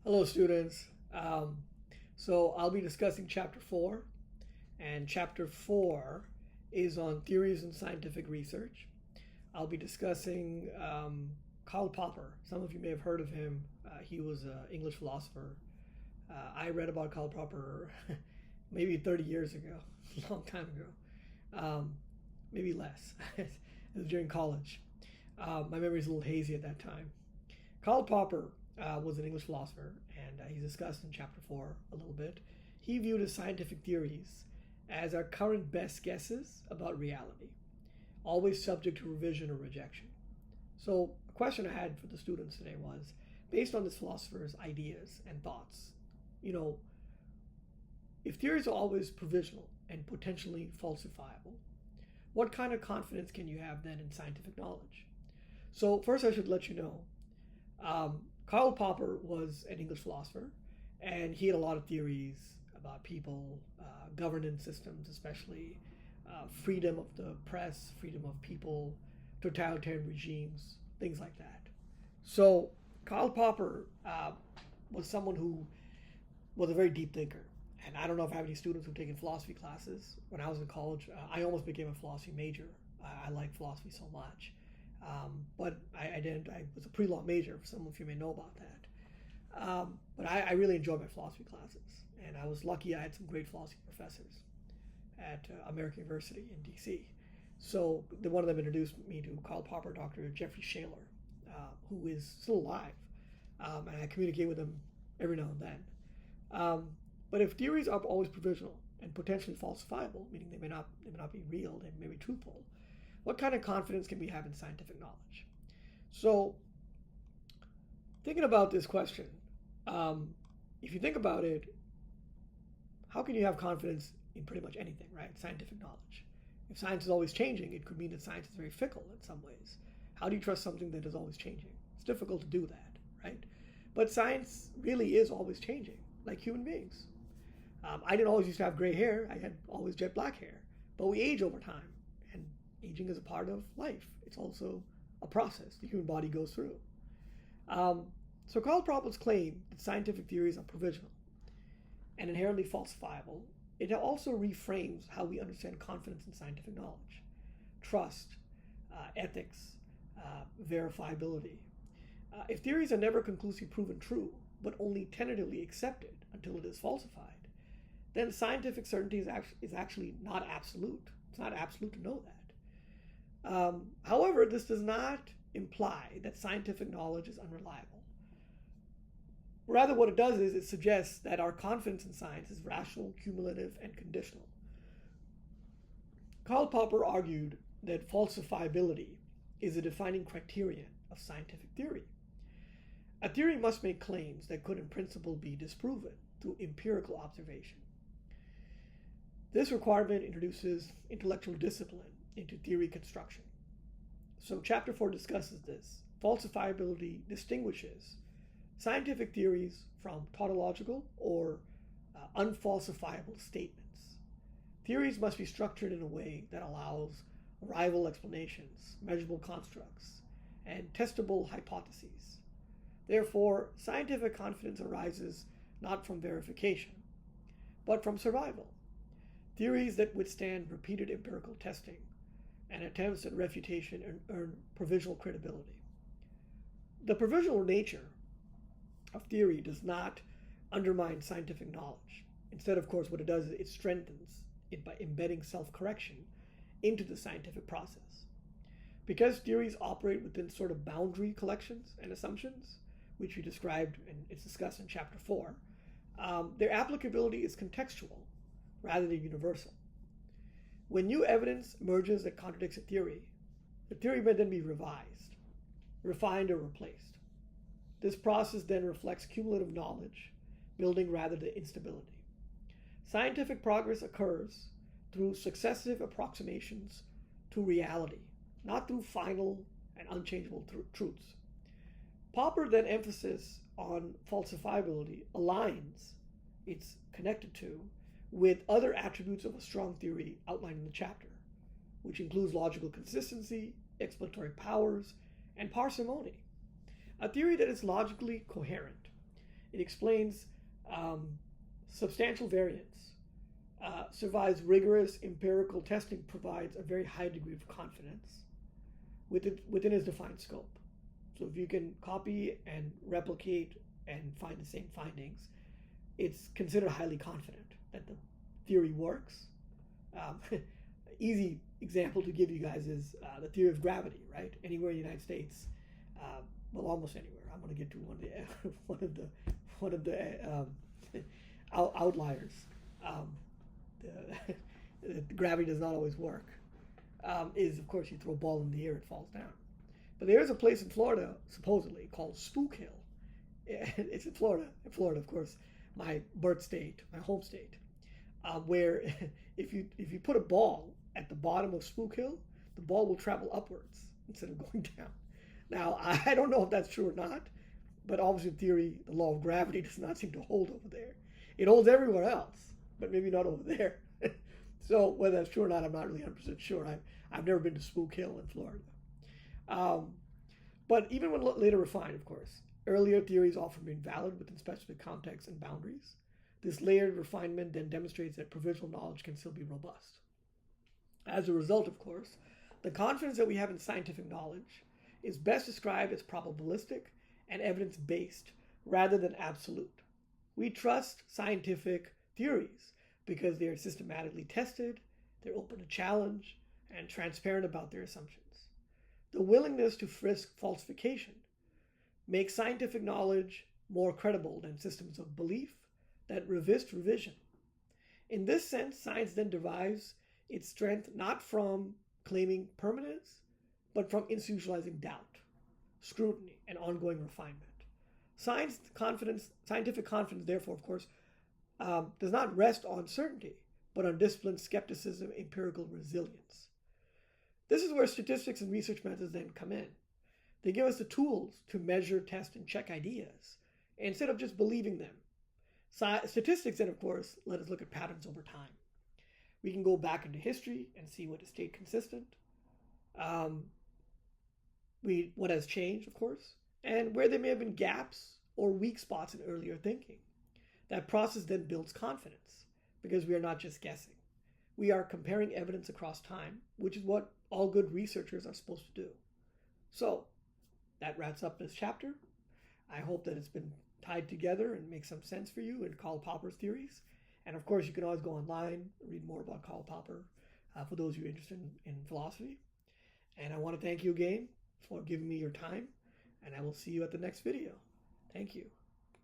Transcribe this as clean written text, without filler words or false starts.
Hello, students. So I'll be discussing Chapter 4, and Chapter 4 is on theories in scientific research. I'll be discussing Karl Popper. Some of you may have heard of him. He was an English philosopher. I read about Karl Popper maybe 30 years ago, a long time ago, maybe less. It was during college. My memory is a little hazy at that time. Karl Popper was an English philosopher, and he's discussed in Chapter 4 a little bit. He viewed his scientific theories as our current best guesses about reality, always subject to revision or rejection. So, a question I had for the students today was based on this philosopher's ideas and thoughts, you know, if theories are always provisional and potentially falsifiable, what kind of confidence can you have then in scientific knowledge? So, first, I should let you know Karl Popper was an English philosopher, and he had a lot of theories about people, governance systems, especially freedom of the press, freedom of people, totalitarian regimes, things like that. So, Karl Popper was someone who was a very deep thinker. And I don't know if I have any students who've taken philosophy classes. When I was in college, I almost became a philosophy major. I like philosophy so much. But I didn't. I was a pre-law major. Some of you may know about that. But I really enjoyed my philosophy classes, and I was lucky I had some great philosophy professors at American University in D.C. So one of them introduced me to Karl Popper, Dr. Jeffrey Shaler, who is still alive, and I communicate with him every now and then. But if theories are always provisional and potentially falsifiable, meaning they may not be real, they may be truthful, what kind of confidence can we have in scientific knowledge? So, thinking about this question, if you think about it, how can you have confidence in pretty much anything, right? Scientific knowledge. If science is always changing, it could mean that science is very fickle in some ways. How do you trust something that is always changing? It's difficult to do that, right? But science really is always changing, like human beings. I didn't always used to have gray hair. I had always jet black hair. But we age over time, and aging is a part of life. It's also a process the human body goes through. So Karl Popper's claim that scientific theories are provisional and inherently falsifiable, it also reframes how we understand confidence in scientific knowledge, trust, ethics, verifiability. If theories are never conclusively proven true, but only tentatively accepted until it is falsified, then scientific certainty is actually not absolute. It's not absolute to know that. However, this does not imply that scientific knowledge is unreliable. Rather, what it does is it suggests that our confidence in science is rational, cumulative, and conditional. Karl Popper argued that falsifiability is a defining criterion of scientific theory. A theory must make claims that could in principle be disproven through empirical observation. This requirement introduces intellectual discipline into theory construction. So Chapter 4 discusses this. Falsifiability distinguishes scientific theories from tautological or unfalsifiable statements. Theories must be structured in a way that allows arrival explanations, measurable constructs, and testable hypotheses. Therefore, scientific confidence arises not from verification, but from survival. Theories that withstand repeated empirical testing and attempts at refutation earn provisional credibility. The provisional nature of theory does not undermine scientific knowledge. Instead, of course, what it does is it strengthens it by embedding self-correction into the scientific process. Because theories operate within sort of boundary collections and assumptions, which we described and it's discussed in Chapter 4, their applicability is contextual rather than universal. When new evidence emerges that contradicts a theory, the theory may then be revised, refined, or replaced. This process then reflects cumulative knowledge, building rather than instability. Scientific progress occurs through successive approximations to reality, not through final and unchangeable truths. Popper then emphasis on falsifiability aligns, it's connected to, with other attributes of a strong theory outlined in the chapter, which includes logical consistency, explanatory powers, and parsimony. A theory that is logically coherent It explains substantial variance, survives rigorous empirical testing, provides a very high degree of confidence within its defined scope. So if you can copy and replicate and find the same findings, it's considered highly confident that the theory works. Easy example to give you guys is the theory of gravity, right? Anywhere in the United States, well, almost anywhere. I'm going to get to one of the outliers. The gravity does not always work. Is of course you throw a ball in the air, it falls down. But there is a place in Florida, supposedly, called Spook Hill. It's in Florida. In Florida, of course, my birth state, my home state, where if you put a ball at the bottom of Spook Hill, the ball will travel upwards instead of going down. Now, I don't know if that's true or not, but obviously in theory, the law of gravity does not seem to hold over there. It holds everywhere else, but maybe not over there. So whether that's true or not, I'm not really 100% sure. I've never been to Spook Hill in Florida. But even when later refined, of course, earlier theories often remain valid within specific contexts and boundaries. This layered refinement then demonstrates that provisional knowledge can still be robust. As a result, of course, the confidence that we have in scientific knowledge is best described as probabilistic and evidence-based rather than absolute. We trust scientific theories because they are systematically tested, they're open to challenge, and transparent about their assumptions. The willingness to risk falsification makes scientific knowledge more credible than systems of belief that resist revision. In this sense, science then derives its strength not from claiming permanence, but from institutionalizing doubt, scrutiny, and ongoing refinement. Scientific confidence, therefore, of course, does not rest on certainty, but on disciplined skepticism, empirical resilience. This is where statistics and research methods then come in. They give us the tools to measure, test, and check ideas instead of just believing them. Statistics then, of course, let us look at patterns over time. We can go back into history and see what has stayed consistent, what has changed, of course, and where there may have been gaps or weak spots in earlier thinking. That process then builds confidence because we are not just guessing. We are comparing evidence across time, which is what all good researchers are supposed to do. So that wraps up this chapter. I hope that it's been tied together and makes some sense for you in Karl Popper's theories. And of course, you can always go online, read more about Karl Popper for those of you interested in philosophy. And I want to thank you again for giving me your time, and I will see you at the next video. Thank you.